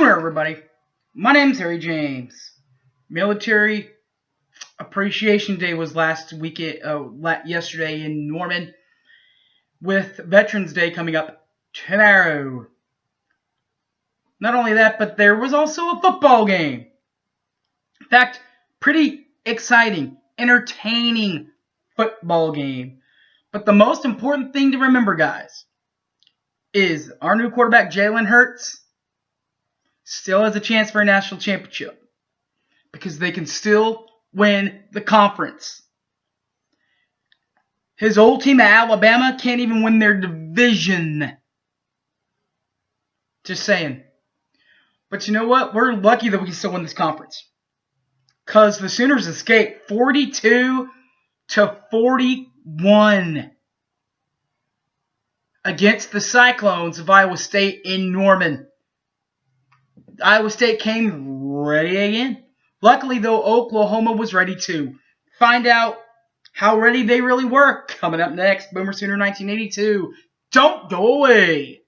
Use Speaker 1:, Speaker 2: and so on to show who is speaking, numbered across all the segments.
Speaker 1: Sooner, everybody. My name's Harry James. Military Appreciation Day was yesterday in Norman, with Veterans Day coming up tomorrow. Not only that, but there was also a football game. In fact, pretty exciting, entertaining football game. But the most important thing to remember, guys, is our new quarterback, Jalen Hurts, still has a chance for a national championship because they can still win the conference. His old team at Alabama can't even win their division. Just saying. But you know what? We're lucky that we can still win this conference, because the Sooners escaped 42-41 against the Cyclones of Iowa State in Norman. Iowa State came ready again. Luckily, though, Oklahoma was ready too. Find out how ready they really were coming up next. Boomer Sooner 1982. Don't go away.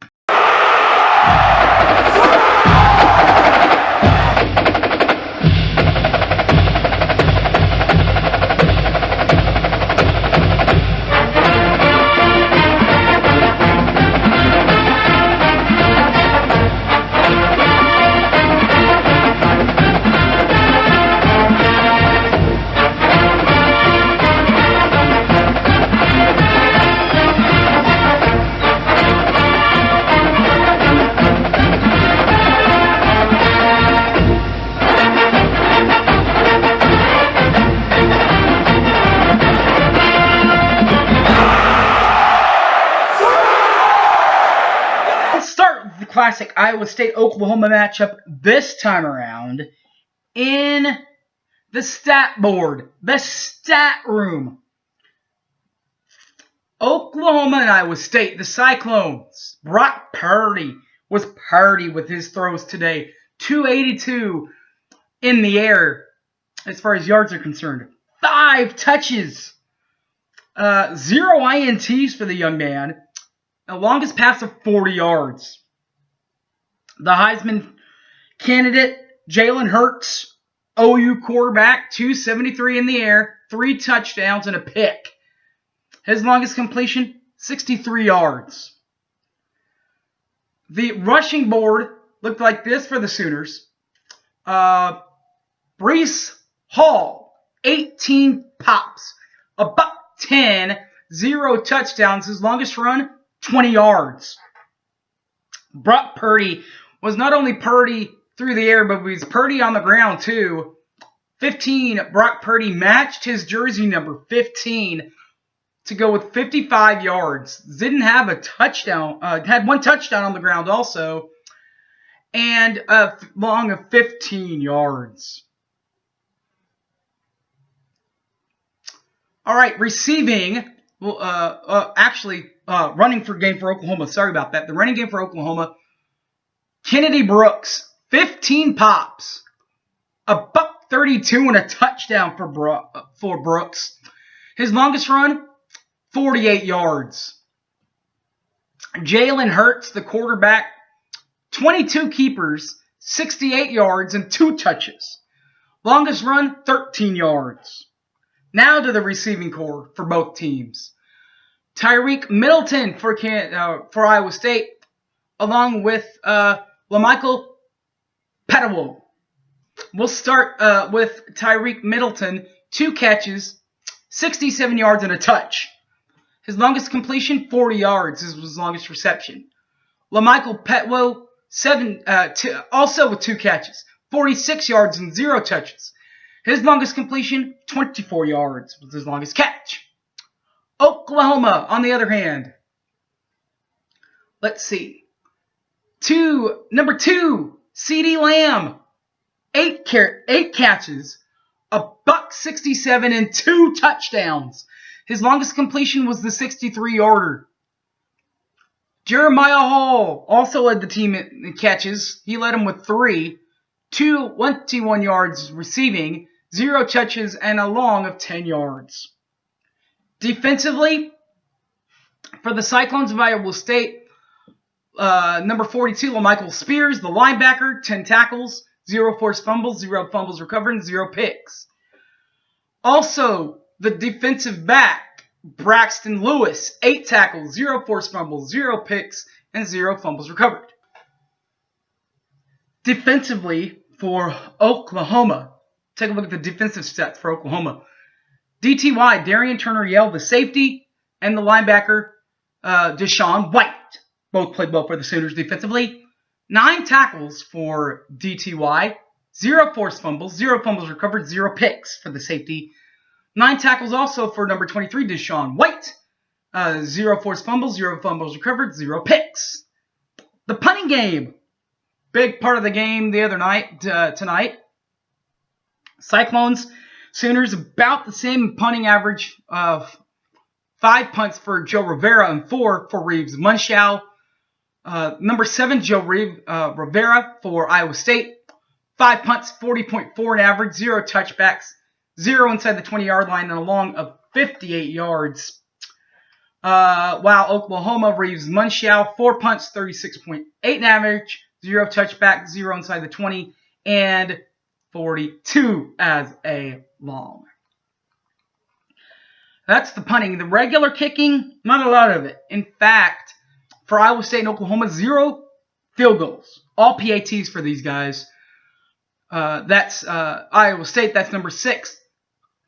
Speaker 1: Classic Iowa State-Oklahoma matchup this time around in the stat board, the stat room. Oklahoma and Iowa State, the Cyclones. Brock Purdy was Purdy with his throws today. 282 in the air as far as yards are concerned. 5 touches. 0 INTs for the young man. The longest pass of 40 yards. The Heisman candidate, Jalen Hurts, OU quarterback, 273 in the air, 3 touchdowns and a pick. His longest completion, 63 yards. The rushing board looked like this for the Sooners. Breece Hall, 18 pops, $110, 0 touchdowns. His longest run, 20 yards. Brock Purdy was not only Purdy through the air, but he was Purdy on the ground too. 15, Brock Purdy matched his jersey number 15 to go with 55 yards. Didn't have a touchdown, had 1 touchdown on the ground also, and a long of 15 yards. All right, receiving, running for game for Oklahoma. Sorry about that. The running game for Oklahoma, Kennedy Brooks, 15 pops, $132 and a touchdown for Brooks. His longest run, 48 yards. Jalen Hurts, the quarterback, 22 keepers, 68 yards and 2 touches. Longest run, 13 yards. Now to the receiving corps for both teams. Tyreek Middleton for Iowa State, along with LaMichael Petawol. We'll start with Tyreek Middleton, 2 catches, 67 yards and a touch. His longest completion, 40 yards. This was his longest reception. LaMichael Petawol, also with 2 catches, 46 yards and 0 touches. His longest completion, 24 yards, was his longest catch. Oklahoma, on the other hand. Let's see. Number 2, CeeDee Lamb. 8 catches, $167 and 2 touchdowns. His longest completion was the 63-yarder. Jeremiah Hall also led the team in catches. He led them with 3. 21 yards receiving, 0 touches, and a long of 10 yards. Defensively, for the Cyclones of Iowa State, Number 42, LaMichael Spears, the linebacker, 10 tackles, 0 forced fumbles, 0 fumbles recovered, and 0 picks. Also, the defensive back, Braxton Lewis, 8 tackles, 0 forced fumbles, 0 picks, and 0 fumbles recovered. Defensively, for Oklahoma, take a look at the defensive stats for Oklahoma. DTY, Darian Turner-Yell, the safety, and the linebacker, Deshaun White. Both played well for the Sooners defensively. 9 tackles for DTY, 0 forced fumbles, 0 fumbles recovered, 0 picks for the safety. 9 tackles also for number 23, Deshaun White. 0 forced fumbles, 0 fumbles recovered, 0 picks. The punting game. Big part of the game the other night, tonight. Cyclones, Sooners about the same punting average of 5 punts for Joe Rivera and 4 for Reeves Munshow. Number 7, Joe Rivera for Iowa State. 5 punts, 40.4 in average, 0 touchbacks, 0 inside the 20-yard line, and a long of 58 yards. While Oklahoma, Reeves Munshow, 4 punts, 36.8 in average, 0 touchback, 0 inside the 20, and 42 as a long. That's the punting. The regular kicking, not a lot of it. In fact, for Iowa State and Oklahoma, 0 field goals. All PATs for these guys. That's Iowa State. That's number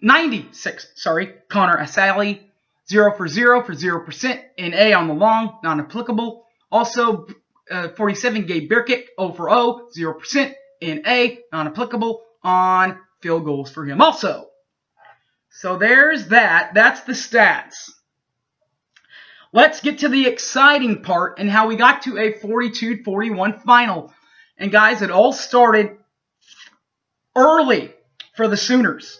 Speaker 1: 96, Connor Asali. 0 for 0% in A on the long, non-applicable. Also, 47, Gabe Birkick, 0 for 0% in A, non-applicable on field goals for him also. So there's that. That's the stats. Let's get to the exciting part and how we got to a 42-41 final. And guys, it all started early for the Sooners.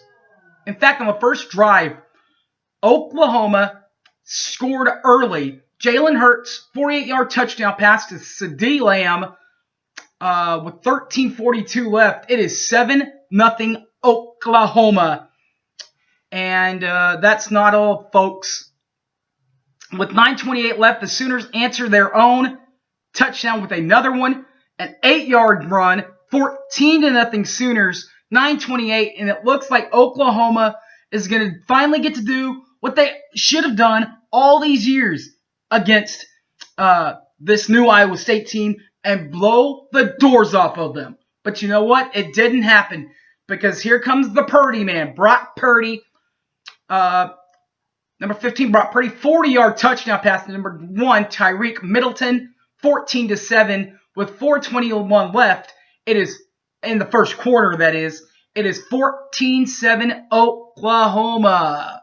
Speaker 1: In fact, on the first drive, Oklahoma scored early. Jalen Hurts, 48-yard touchdown pass to CeeDee Lamb with 13:42 left. It is 7-0 Oklahoma. And that's not all, folks. With 9:28 left, the Sooners answer their own touchdown with another one. An 8-yard run, 14-0 Sooners, 9:28. And it looks like Oklahoma is going to finally get to do what they should have done all these years against this new Iowa State team and blow the doors off of them. But you know what? It didn't happen because here comes the Purdy man, Brock Purdy. Number 15, Brock Purdy, 40-yard touchdown pass to number 1, Tyreek Middleton, 14-7 with 4:21 left. It is in the first quarter, that is. It is 14-7 Oklahoma.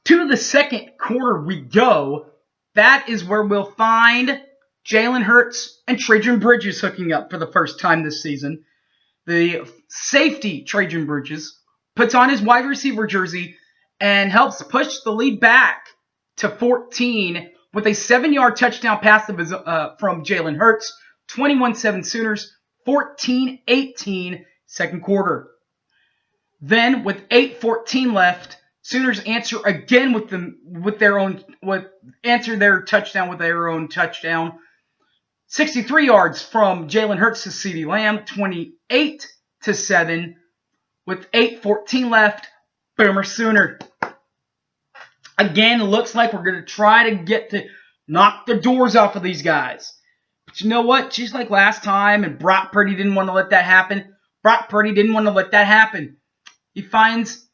Speaker 1: To the second quarter we go. That is where we'll find Jalen Hurts and Trajan Bridges hooking up for the first time this season. The safety, Trajan Bridges, puts on his wide receiver jersey and helps push the lead back to 14 with a 7-yard touchdown pass from Jalen Hurts. 21-7 Sooners, 14-18 second quarter. Then with 8:14 left, Sooners answer again answer their touchdown with their own touchdown. 63 yards from Jalen Hurts to CeeDee Lamb, 28-7 with 8:14 left. Boomer Sooner. Again, it looks like we're going to try to knock the doors off of these guys. But you know what? Just like last time, and Brock Purdy didn't want to let that happen. He finds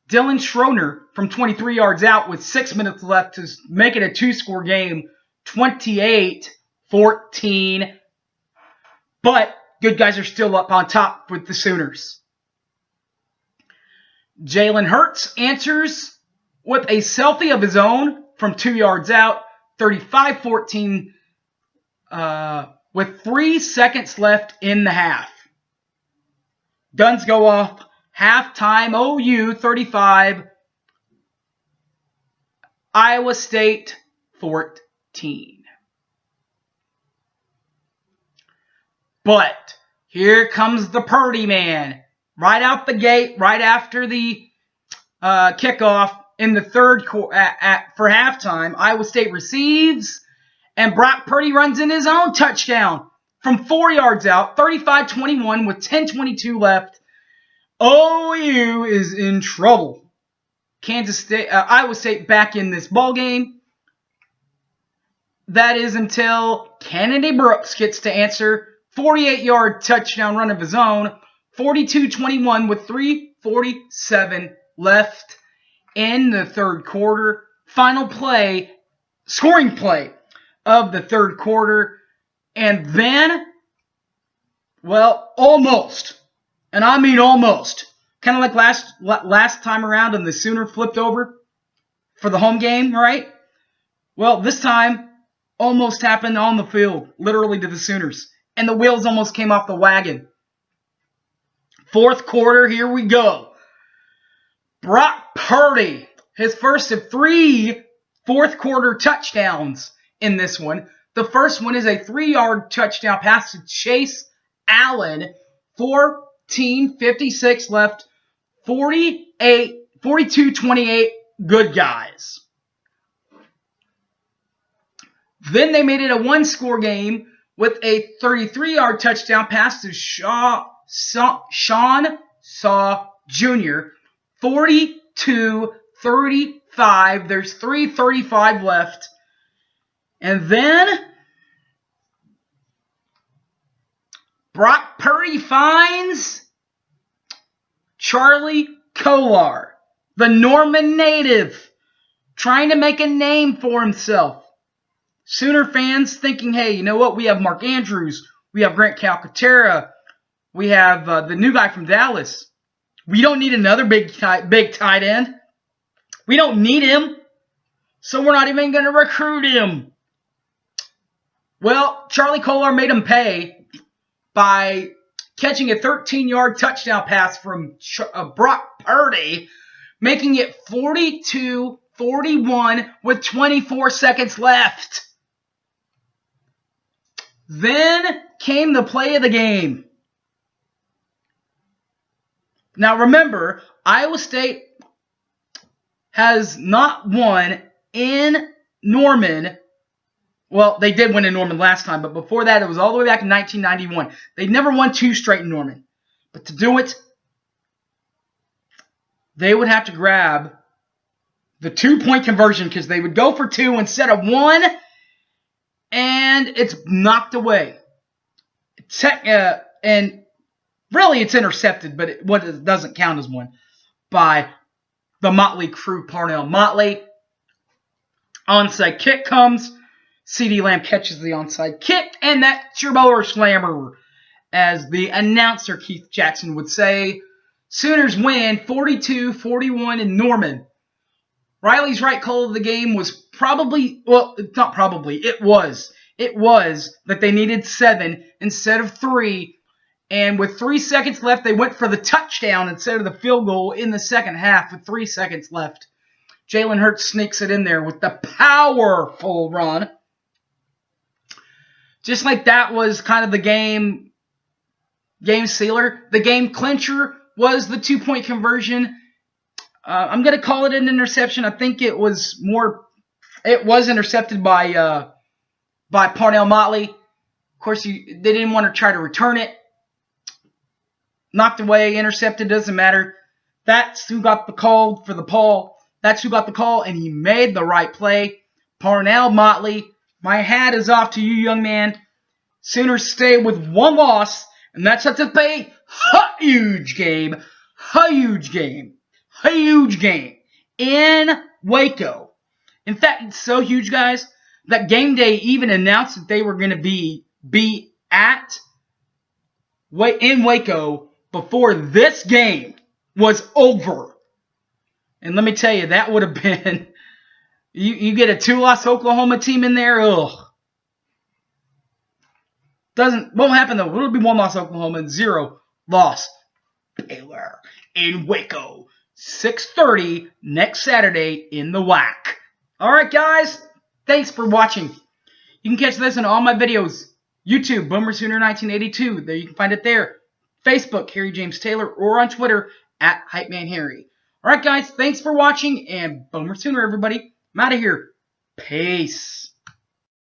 Speaker 1: Dylan Schroeder from 23 yards out with 6 minutes left to make it a 2-score game, 28-14. But good guys are still up on top with the Sooners. Jalen Hurts answers with a selfie of his own from 2 yards out, 35-14, with 3 seconds left in the half. Guns go off. Halftime, OU 35, Iowa State 14. But here comes the Purdy man. Right out the gate, right after the kickoff in the third quarter, for halftime, Iowa State receives And Brock Purdy runs in his own touchdown from 4 yards out, 35-21 with 10:22 left. OU is in trouble. Iowa State back in this ball game. That is until Kennedy Brooks gets to answer 48-yard touchdown run of his own, 42-21 with 3:47 left in the third quarter. Final play, scoring play of the third quarter. And then, well, almost, and I mean almost, kind of like last time around when the Sooner flipped over for the home game, right? Well, this time, almost happened on the field, literally to the Sooners. And the wheels almost came off the wagon. Fourth quarter, here we go. Brock Purdy, his first of 3 fourth quarter touchdowns in this one. The first one is a 3-yard touchdown pass to Chase Allen. 14:56 left. 42-28. Good guys. Then they made it a one-score game with a 33-yard touchdown pass to Sean Saw Jr. 42-35. There's 3:35 left. And then Brock Purdy finds Charlie Kolar, the Norman native, trying to make a name for himself. Sooner fans thinking, hey, you know what? We have Mark Andrews. We have Grant Calcaterra. We have the new guy from Dallas. We don't need another big tight end. We don't need him. So we're not even going to recruit him. Well, Charlie Kolar made him pay by catching a 13-yard touchdown pass from Brock Purdy, making it 42-41 with 24 seconds left. Then came the play of the game. Now remember, Iowa State has not won in Norman. Well, they did win in Norman last time, but before that, it was all the way back in 1991. They'd never won 2 straight in Norman. But to do it, they would have to grab the 2-point conversion because they would go for 2 instead of 1, and it's knocked away. And really, it's intercepted, but it doesn't count as one by the Motley crew, Parnell Motley. Onside kick comes. CeeDee Lamb catches the onside kick, and that's your Bower Slammer, as the announcer Keith Jackson would say. Sooners win 42-41 in Norman. Riley's right call of the game was it was that they needed 7 instead of 3, and with 3 seconds left, they went for the touchdown instead of the field goal in the second half with 3 seconds left. Jalen Hurts sneaks it in there with the powerful run. Just like that was kind of the game sealer. The game clincher was the 2-point conversion. I'm going to call it an interception. I think it was intercepted by Parnell Motley. Of course, they didn't want to try to return it. Knocked away, intercepted, doesn't matter. That's who got the call for the Paul. That's who got the call, and he made the right play. Parnell Motley, my hat is off to you, young man. Sooners stay with 1 loss, and that's have to pay a huge game in Waco. In fact, it's so huge, guys, that Game Day even announced that they were going to be in Waco before this game was over. And let me tell you, that would have been, you get a 2-loss Oklahoma team in there, ugh. Won't happen though. It'll be 1 loss Oklahoma and 0 loss Baylor in Waco. 6:30 next Saturday in the WAC. Alright guys, thanks for watching. You can catch this in all my videos. YouTube, Boomer Sooner 1982. There you can find it there. Facebook, Harry James Taylor, or on Twitter at Hypeman Harry. Alright guys, thanks for watching, and Boomer Sooner everybody. I'm out of here. Peace.